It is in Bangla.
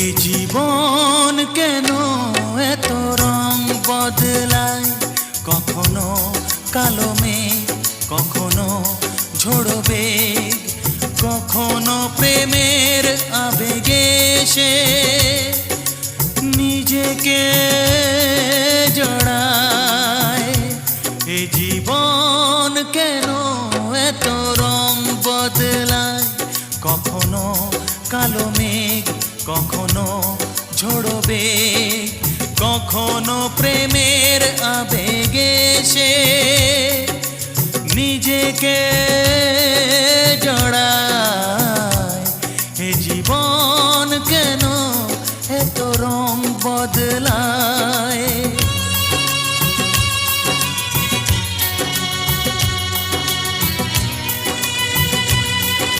এ জীবন কেন এত রং বদলায়, কখনো কালো মেঘ, কখনো ঝোড়ো বেগ, কখনো প্রেমের আবেগে সে নিজেকে জড়ায়। এ জীবন কেন এত রং বদলায়, কখনো কালো মেঘ, কখনো ঝোড়ো বেগ, কখনো প্রেমের আবেগে সে নিজেকে জড়ায়।